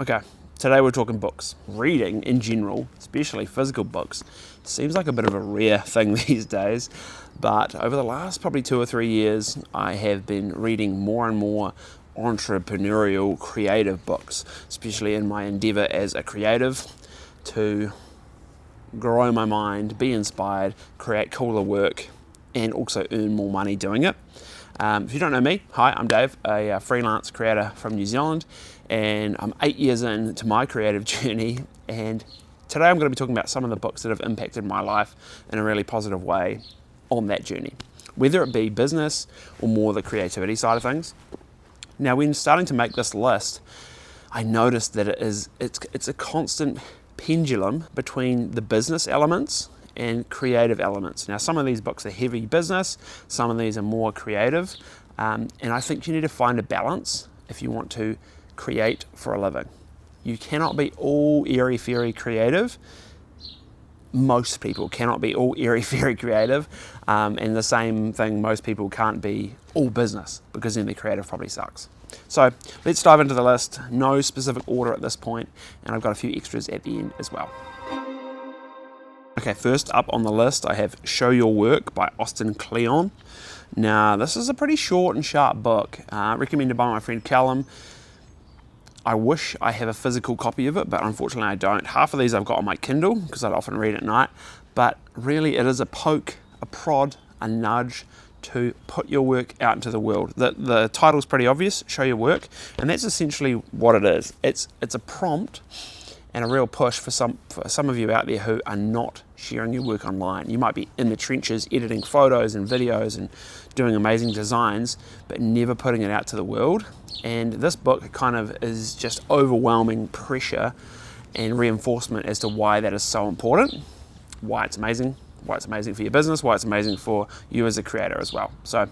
Okay, today we're talking books. Reading in general, especially physical books, seems like a bit of a rare thing these days, but over the last probably 2 or 3 years, I have been reading more and more entrepreneurial, creative books, especially in my endeavour as a creative to grow my mind, be inspired, create cooler work, and also earn more money doing it. If you don't know me, hi, I'm Dave, a freelance creator from New Zealand, and I'm 8 years into my creative journey, and today I'm going to be talking about some of the books that have impacted my life in a really positive way on that journey, whether it be business or more the creativity side of things. Now, when starting to make this list, I noticed that it's a constant pendulum between the business elements and creative elements. Now, some of these books are heavy business, some of these are more creative, and I think you need to find a balance if you want to create for a living. You cannot be all airy-fairy creative. Most people cannot be all airy-fairy creative, and the same thing, most people can't be all business, because then their creative probably sucks. So let's dive into the list. No specific order at this point, and I've got a few extras at the end as well. Okay, first up on the list, I have Show Your Work by Austin Kleon. Now, this is a pretty short and sharp book, recommended by my friend Callum. I wish I have a physical copy of it, but unfortunately I don't. Half of these I've got on my Kindle, because I'd often read at night, but really it is a poke, a prod, a nudge to put your work out into the world. The title's pretty obvious, Show Your Work, and that's essentially what it is. It's a prompt and a real push for some of you out there who are not sharing your work online. You might be in the trenches editing photos and videos and doing amazing designs, but never putting it out to the world. And this book kind of is just overwhelming pressure and reinforcement as to why that is so important, why it's amazing for your business, why it's amazing for you as a creator as well. So,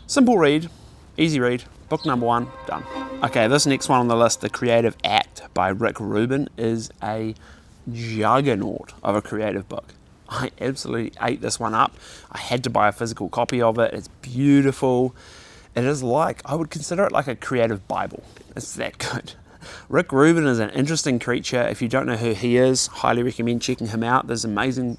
simple read, easy read, book number 1, done. Okay, this next one on the list, The Creative Act by Rick Rubin, is a juggernaut of a creative book. I absolutely ate this one up. I had to buy a physical copy of it. It's beautiful. It is I would consider it like a creative Bible. It's that good. Rick Rubin is an interesting creature. If you don't know who he is, highly recommend checking him out. There's amazing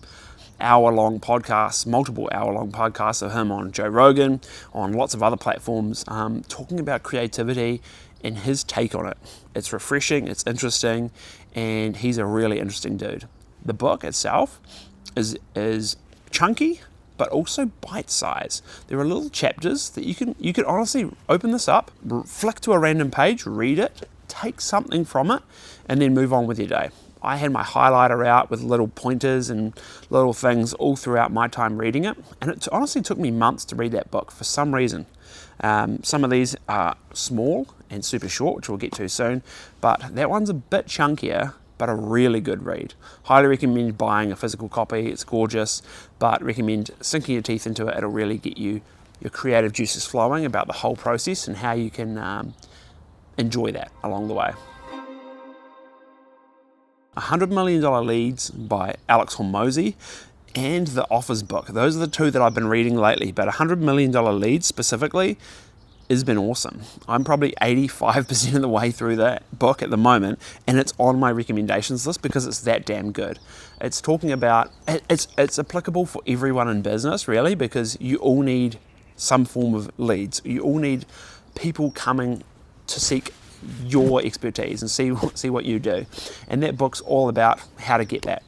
multiple hour-long podcasts of him on Joe Rogan, on lots of other platforms, talking about creativity and his take on it. It's refreshing, it's interesting, and he's a really interesting dude. The book itself is chunky, but also bite-sized. There are little chapters that you can honestly open this up, flick to a random page, read it, take something from it, and then move on with your day. I had my highlighter out with little pointers and little things all throughout my time reading it, and it honestly took me months to read that book for some reason. Some of these are small and super short, which we'll get to soon, but that one's a bit chunkier, but a really good read. Highly recommend buying a physical copy. It's gorgeous, but recommend sinking your teeth into it. It'll really get your creative juices flowing about the whole process and how you can enjoy that along the way. $100 Million Leads by Alex Hormozi and The Offers book. Those are the two that I've been reading lately, but $100 Million Leads specifically has been awesome. I'm probably 85% of the way through that book at the moment, and it's on my recommendations list because it's that damn good. It's talking about, it's applicable for everyone in business, really, because you all need some form of leads. You all need people coming to seek your expertise and see what you do, and that book's all about how to get that.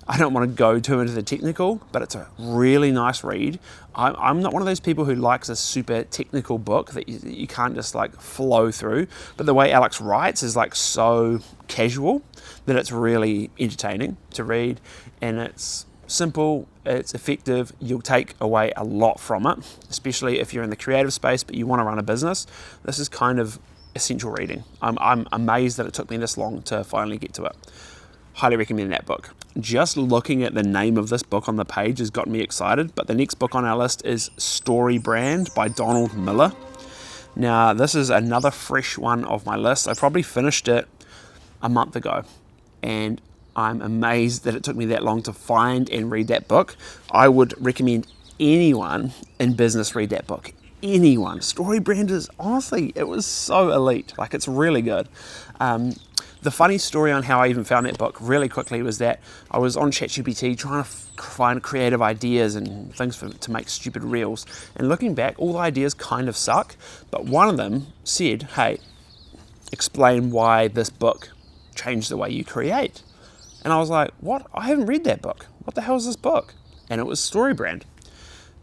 I don't want to go too into the technical, but it's a really nice read. I'm not one of those people who likes a super technical book that you can't just flow through, but the way Alex writes is so casual that it's really entertaining to read, and it's simple, it's effective. You'll take away a lot from it, especially if you're in the creative space but you want to run a business. This is kind of essential reading. I'm amazed that it took me this long to finally get to it. Highly recommend that book. Just looking at the name of this book on the page has got me excited, but the next book on our list is Story Brand by Donald Miller. Now, this is another fresh one of my list. I probably finished it a month ago, and I'm amazed that it took me that long to find and read that book. I would recommend anyone in business read that book. anyone. StoryBrand is, honestly, it was so elite. Like, it's really good. The funny story on how I even found that book really quickly was that I was on ChatGPT trying to find creative ideas and things to make stupid reels. And looking back, all the ideas kind of suck, but one of them said, hey, explain why this book changed the way you create. And I was like, what? I haven't read that book. What the hell is this book? And it was StoryBrand.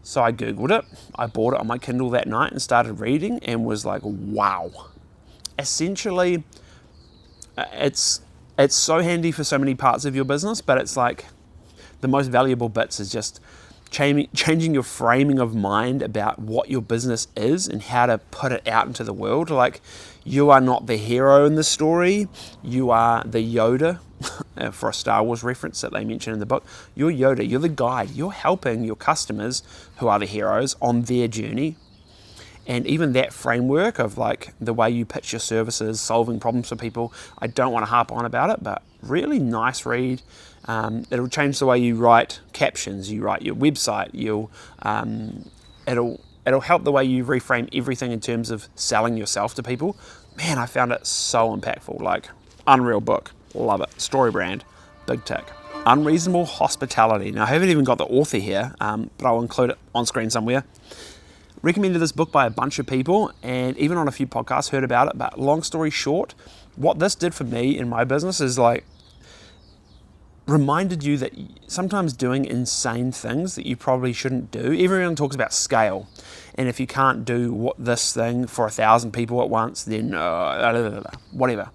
So I Googled it, I bought it on my Kindle that night and started reading and was like, wow. Essentially, it's so handy for so many parts of your business, but it's like the most valuable bits is just changing your framing of mind about what your business is and how to put it out into the world. Like, you are not the hero in the story, you are the Yoda, for a Star Wars reference that they mention in the book. You're Yoda, you're the guide, you're helping your customers, who are the heroes, on their journey. And even that framework of like the way you pitch your services, solving problems for people, I don't want to harp on about it, but really nice read. It'll change the way you write captions, you write your website, it'll help the way you reframe everything in terms of selling yourself to people. Man, I found it so impactful. Like, unreal book, love it. StoryBrand, big tick. Unreasonable Hospitality. Now, I haven't even got the author here, but I'll include it on screen somewhere. Recommended this book by a bunch of people, and even on a few podcasts heard about it. But long story short, what this did for me in my business is like reminded you that sometimes doing insane things that you probably shouldn't do. Everyone talks about scale, and if you can't do this thing for 1,000 people at once, then whatever.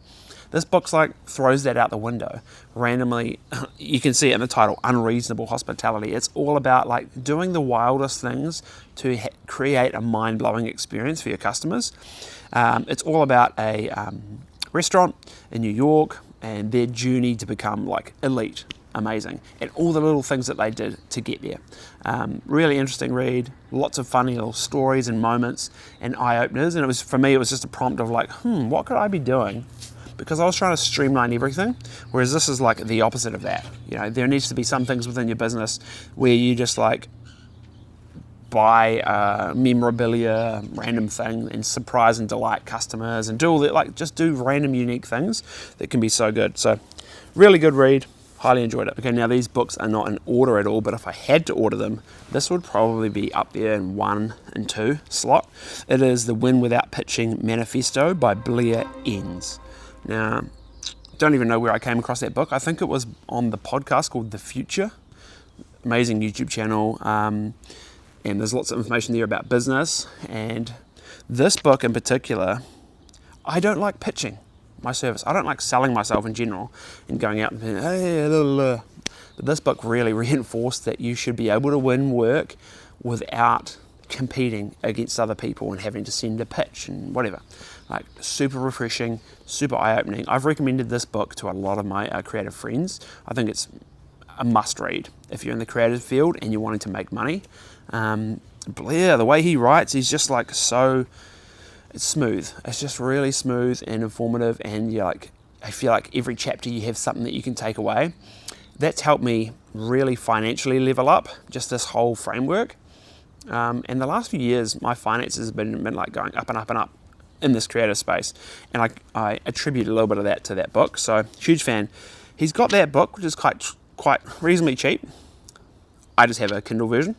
This book's like throws that out the window. Randomly, you can see it in the title, Unreasonable Hospitality. It's all about like doing the wildest things to create a mind-blowing experience for your customers. It's all about a restaurant in New York and their journey to become like elite, amazing, and all the little things that they did to get there. Really interesting read, lots of funny little stories and moments and eye-openers. And for me, it was just a prompt of like, what could I be doing? Because I was trying to streamline everything, whereas this is like the opposite of that. You know, there needs to be some things within your business where you just like buy memorabilia, random thing, and surprise and delight customers, and do all that, like just do random unique things that can be so good. So really good read, highly enjoyed it. Okay, now these books are not in order at all, but if I had to order them, this would probably be up there in 1 and 2 slot. It is The Win Without Pitching Manifesto by Blair Enns. Now, don't even know where I came across that book. I think it was on the podcast called The Future. Amazing YouTube channel. And there's lots of information there about business. And this book in particular, I don't like pitching my service. I don't like selling myself in general and going out and saying, hey, blah, blah, blah. But this book really reinforced that you should be able to win work without competing against other people and having to send a pitch and whatever. Like, super refreshing, super eye-opening. I've recommended this book to a lot of my creative friends. I think it's a must-read if you're in the creative field and you're wanting to make money. Blair, the way he writes, he's just like so, it's smooth. It's just really smooth and informative, and you're like, I feel like every chapter you have something that you can take away. That's helped me really financially level up, just this whole framework. And the last few years, my finances have been like going up and up and up in this creative space, and I attribute a little bit of that to that book. So huge fan. He's got that book, which is quite reasonably cheap. I just have a Kindle version.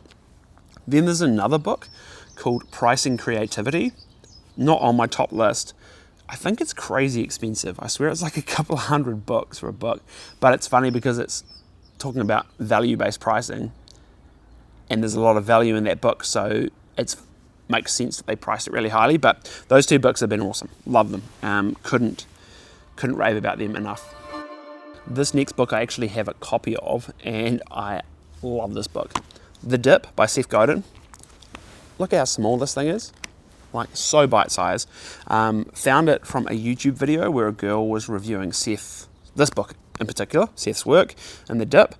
Then there's another book called Pricing Creativity, not on my top list. I think it's crazy expensive. I swear it's like a couple of $100 for a book, but it's funny because it's talking about value-based pricing, and there's a lot of value in that book, so it makes sense that they priced it really highly. But those two books have been awesome. Love them. Couldn't rave about them enough. This next book I actually have a copy of, and I love this book. The Dip by Seth Godin. Look how small this thing is. Like, so bite-sized. Found it from a YouTube video where a girl was reviewing this book in particular, Seth's work, and The Dip.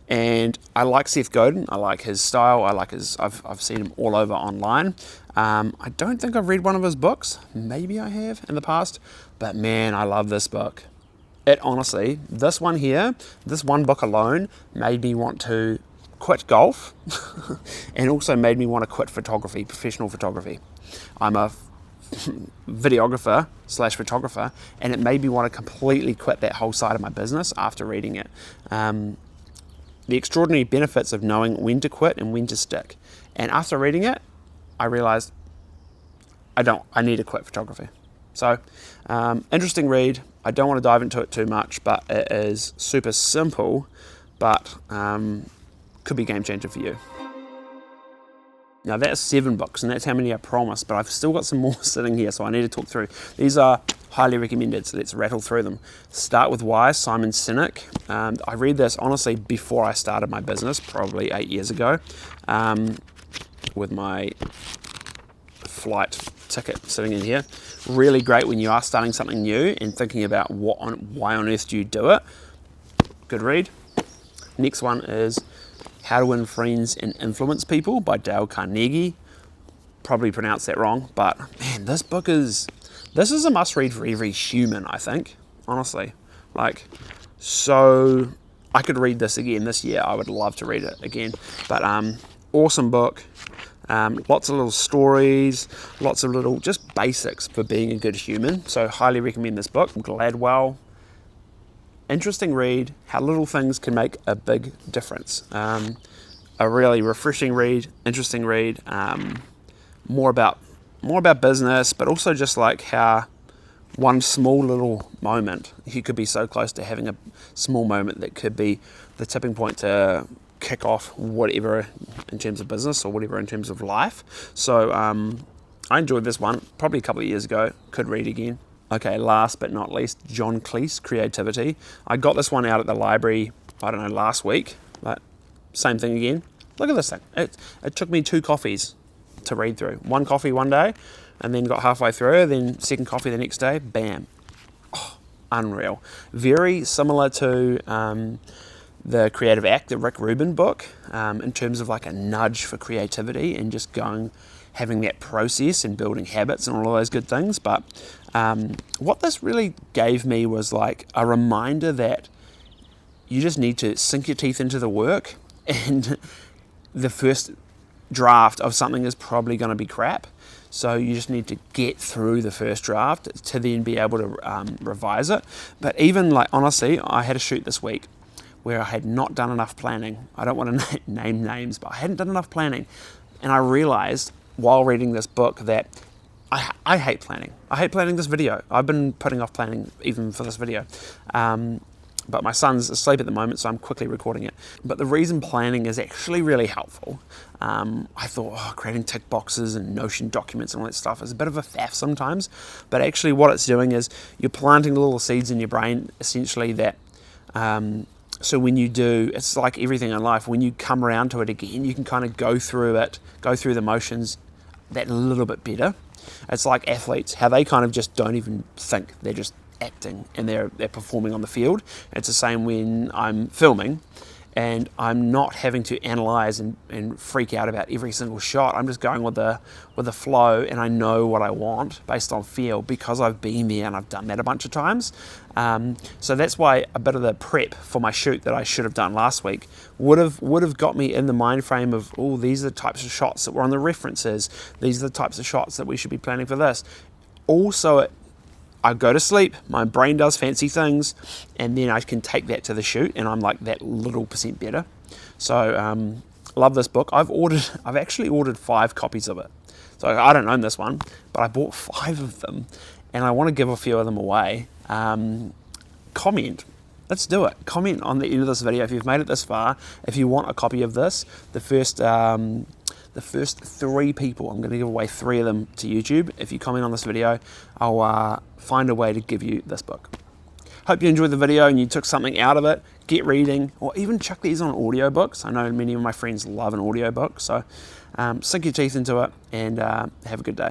And I like Seth Godin. I like his style. I've seen him all over online. I don't think I've read one of his books. Maybe I have in the past. But man, I love this book. It honestly, this one book alone made me want to quit golf and also made me want to quit photography, professional photography. I'm a videographer slash photographer, and it made me want to completely quit that whole side of my business after reading it. The extraordinary benefits of knowing when to quit and when to stick. And after reading it, I realized I need to quit photography. So, interesting read. I don't want to dive into it too much, but it is super simple, but could be a game changer for you. Now that's 7 books, and that's how many I promised, but I've still got some more sitting here, so I need to talk through. These are highly recommended, so let's rattle through them. Start with Why, Simon Sinek. I read this, honestly, before I started my business, probably 8 years ago, with my flight ticket sitting in here. Really great when you are starting something new and thinking about why on earth do you do it. Good read. Next one is How to Win Friends and Influence People by Dale Carnegie. Probably pronounced that wrong, but man, this is a must-read for every human, I think, honestly. Like, so I could read this again this year. I would love to read it again. But awesome book. Lots of little stories, lots of little just basics for being a good human. So highly recommend this book. Gladwell. Interesting read, how little things can make a big difference. A really refreshing read, interesting read, more about business, but also just like how one small little moment, you could be so close to having a small moment that could be the tipping point to kick off whatever in terms of business or whatever in terms of life. So I enjoyed this one probably a couple of years ago, could read again. Okay, last but not least, John Cleese, Creativity. I got this one out at the library, I don't know, last week, but same thing again. Look at this thing. It took me 2 coffees to read through. 1 coffee one day, and then got halfway through, then 2nd coffee the next day, bam. Oh, unreal. Very similar to the Creative Act, the Rick Rubin book, in terms of like a nudge for creativity and just having that process and building habits and all of those good things. But what this really gave me was like a reminder that you just need to sink your teeth into the work, and the first draft of something is probably going to be crap. So you just need to get through the first draft to then be able to revise it. But even like, honestly, I had a shoot this week where I had not done enough planning. I don't want to name names, but I hadn't done enough planning. And I realized while reading this book that I hate planning. I hate planning this video. I've been putting off planning even for this video. But my son's asleep at the moment, so I'm quickly recording it. But the reason planning is actually really helpful, I thought creating tick boxes and Notion documents and all that stuff is a bit of a faff sometimes. But actually what it's doing is you're planting little seeds in your brain, essentially, that so when you do, it's like everything in life, when you come around to it again, you can kind of go through the motions that little bit better. It's like athletes, how they kind of just don't even think, they're just acting and they're performing on the field. It's the same when I'm filming and I'm not having to analyze and freak out about every single shot. I'm just going with the flow, and I know what I want based on feel because I've been there and I've done that a bunch of times. So that's why a bit of the prep for my shoot that I should have done last week would have got me in the mind frame of, these are the types of shots that were on the references. These are the types of shots that we should be planning for this. Also, I go to sleep, my brain does fancy things, and then I can take that to the shoot, and I'm like that little % better. So, love this book. I've actually ordered 5 copies of it. So I don't own this one, but I bought 5 of them, and I want to give a few of them away. Comment. Let's do it. Comment on the end of this video if you've made it this far. If you want a copy of this, the first 3 people, I'm going to give away 3 of them to YouTube. If you comment on this video, I'll find a way to give you this book. Hope you enjoyed the video and you took something out of it. Get reading, or even chuck these on audiobooks. I know many of my friends love an audiobook, so sink your teeth into it and have a good day.